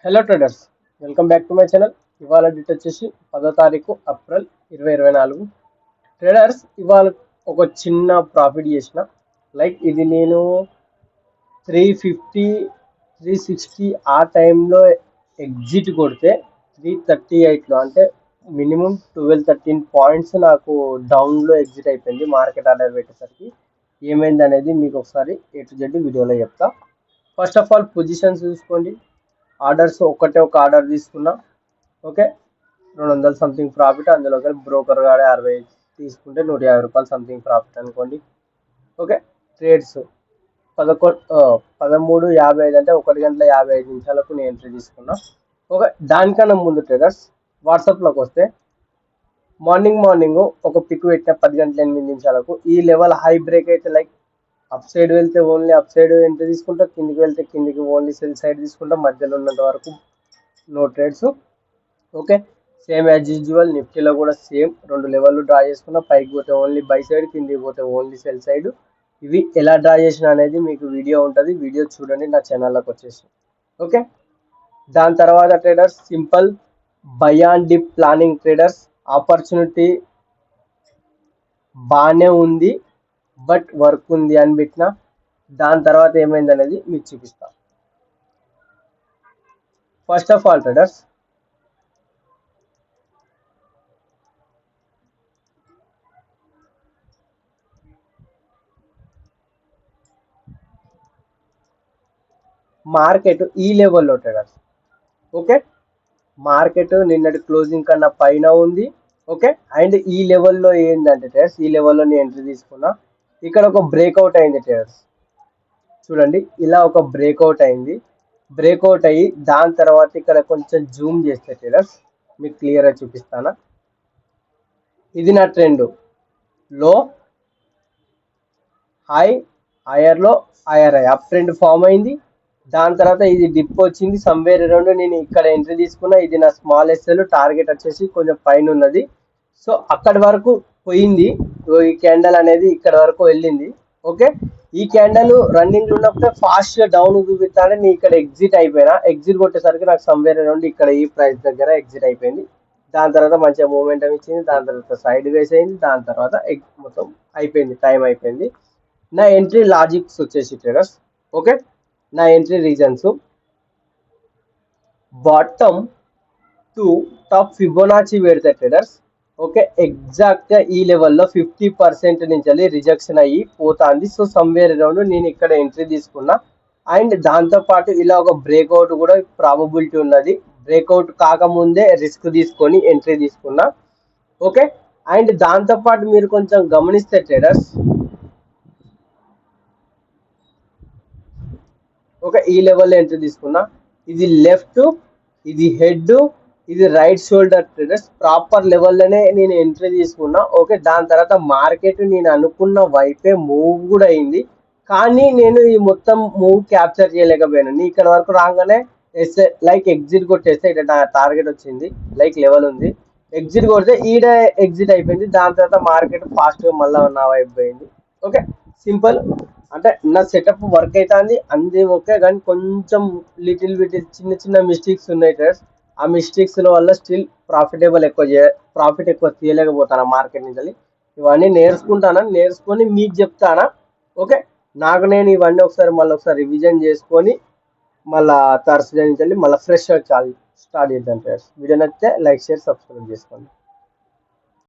Hello traders, welcome back to my channel. ఇవాళ date వచ్చేసి 10వ తారీఖు ఏప్రిల్ 2024. ట్రేడర్స్, ఇవాళ ఒక చిన్న ప్రాఫిట్ చేసిన. ఇది నేను 350 360 ఆ టైంలో ఎగ్జిట్ కొడితే 338లో అంటే మినిమం 12-13 పాయింట్స్ నాకు డౌన్లో ఎగ్జిట్ అయిపోయింది. మార్కెట్ ఆర్డర్ పెట్టేసరికి ఏమైంది అనేది మీకు ఒకసారి ఏ టు జెడ్ వీడియోలో చెప్తా. ఫస్ట్ ఆఫ్ ఆల్ పొజిషన్స్ చూసుకోండి. ఆర్డర్స్ ఒక ఆర్డర్ తీసుకున్నా. Okay, 200 something profit. అందులో బ్రోకర్ గాడే 60 తీసుకుంటే 150 రూపాయలు సంథింగ్ ప్రాఫిట్ అనుకోండి. ఓకే, ట్రేడ్స్ 13:55 అంటే 1 గంటల 55 నిమిషాలకు నేను ఎంట్రీ తీసుకున్నా. ఓకే, దానికన్నా ముందు ట్రేడర్స్ వాట్సాప్లోకి వస్తే మార్నింగ్ ఒక పిక్ పెట్టిన 10 గంటల 8 నిమిషాలకు. ఈ లెవెల్ హై బ్రేక్ అయితే అప్ సైడ్ వెళ్తే ఓన్లీ అప్ సైడ్ ఎంట్రీ తీసుకుంటా, కిందికి వెళ్తే కిందికి ఓన్లీ సెల్ సైడ్ తీసుకుంటా, మధ్యలో ఉన్నంత వరకు no trades. Okay, same as usual నిఫ్టీలో కూడా సేమ్ 2 లెవెల్లు డ్రా చేసుకున్నా. పైకి పోతే ఓన్లీ బై సైడ్, కిందికి పోతే ఓన్లీ సెల్ సైడ్. ఇవి ఎలా డ్రా చేసిన అనేది మీకు వీడియో ఉంటుంది, వీడియో చూడండి నా ఛానల్లోకి వచ్చేసి. ఓకే, దాని తర్వాత traders simple by and dip planning. Traders opportunity బాగానే ఉంది, బట్ వర్క్ ఉంది అని పెట్టిన. దాని తర్వాత ఏమైంది అనేది మీకు చూపిస్తా. First of all traders, market ఈ లెవెల్లో ట్రేడర్స్. ఓకే, మార్కెట్ నిన్నటి క్లోజింగ్ కన్నా పైన ఉంది. ఓకే, అండ్ ఈ లెవెల్లో ఏంటంటే ట్రేడర్స్, ఈ లెవెల్లో నేను ఎంట్రీ తీసుకున్నా. ఇక్కడ ఒక బ్రేక్అవుట్ అయింది ట్రేడర్స్, చూడండి. ఇలా ఒక బ్రేక్అవుట్ అయింది. బ్రేక్అవుట్ అయ్యి దాని తర్వాత ఇక్కడ కొంచెం జూమ్ చేస్తే ట్రేడర్స్ మీకు క్లియర్గా చూపిస్తానా. ఇది నా trend. Low high, higher low higher high, up trend form అయింది. దాని తర్వాత ఇది డిప్ వచ్చింది సమ్వేర్ అరౌండ్. నేను ఇక్కడ ఎంట్రీ తీసుకున్నా. ఇది నా స్మాల్ ఎస్ఎల్, టార్గెట్ వచ్చేసి కొంచెం పైన ఉన్నది. సో అక్కడి వరకు పోయింది. ఈ క్యాండల్ అనేది ఇక్కడ వరకు వెళ్ళింది. ఓకే, ఈ క్యాండల్ రన్నింగ్ ఉన్నప్పుడే ఫాస్ట్ గా డౌన్ చూపిస్తానే నేను ఇక్కడ ఎగ్జిట్ అయిపోయినా. ఎగ్జిట్ కొట్టేసరికి నాకు సమ్వేర్ అరౌండ్ ఇక్కడ ఈ ప్రైస్ దగ్గర ఎగ్జిట్ అయిపోయింది. దాని తర్వాత మంచిగా మూమెంటం ఇచ్చింది. దాని తర్వాత సైడ్ వేస్ అయింది. దాని తర్వాత మొత్తం అయిపోయింది, టైం అయిపోయింది. నా ఎంట్రీ లాజిక్స్ వచ్చేసి ట్రేడర్స్. ఓకే, నా entry reasons bottom to top Fibonacci పెడతాయి ట్రేడర్స్. ఓకే, ఎగ్జాక్ట్గా ఈ లెవెల్లో 50% నుంచి రిజెక్షన్ అయ్యి పోతుంది. సో సమ్వేర్ అరౌండ్ నేను ఇక్కడ ఎంట్రీ తీసుకున్నా. అండ్ దాంతోపాటు ఇలా ఒక బ్రేక్అవుట్ కూడా ప్రాబబిలిటీ ఉన్నది. బ్రేక్అవుట్ కాకముందే రిస్క్ తీసుకొని ఎంట్రీ తీసుకున్నా. ఓకే, అండ్ దాంతోపాటు మీరు కొంచెం గమనిస్తే ట్రేడర్స్, ఓకే, ఈ లెవెల్లో ఎంట్రీ తీసుకున్నా. ఇది లెఫ్ట్, ఇది హెడ్, ఇది రైట్ షోల్డర్ ట్రేడర్స్. ప్రాపర్ లెవెల్లోనే నేను ఎంట్రీ తీసుకున్నా. ఓకే, దాని తర్వాత మార్కెట్ నేను అనుకున్న వైపే మూవ్ కూడా అయింది. కానీ నేను ఈ మొత్తం మూవ్ క్యాప్చర్ చేయలేకపోయాను. నేను ఇక్కడ వరకు రాగానే ఎగ్జిట్ కొట్టేస్తే ఇక్కడ నా టార్గెట్ వచ్చింది, లెవెల్ ఉంది. ఎగ్జిట్ కొడితే ఈడ ఎగ్జిట్ అయిపోయింది. దాని తర్వాత మార్కెట్ ఫాస్ట్గా మళ్ళీ నా వైపు పోయింది. Okay, simple. అంటే నా సెటప్ వర్క్ అవుతుంది అంది. ఓకే, కానీ కొంచెం లిటిల్ బిట్ చిన్న మిస్టేక్స్ ఉన్నాయి ట్రేడర్స్. ఆ మిస్టేక్స్ వల్ల స్టిల్ ప్రాఫిట్ ఎక్కువ తీయలేకపోతాను మార్కెట్ నుంచి. ఇవన్నీ నేర్చుకొని మీకు చెప్తానా. ఓకే, నాకు నేను ఇవన్నీ మళ్ళీ ఒకసారి రివిజన్ చేసుకొని మళ్ళీ థర్స్డే నుంచి మళ్ళీ ఫ్రెష్ స్టార్ట్ చేద్దాం ట్రేడర్స్. వీడియో నచ్చితే లైక్, షేర్, సబ్స్క్రైబ్ చేసుకోండి.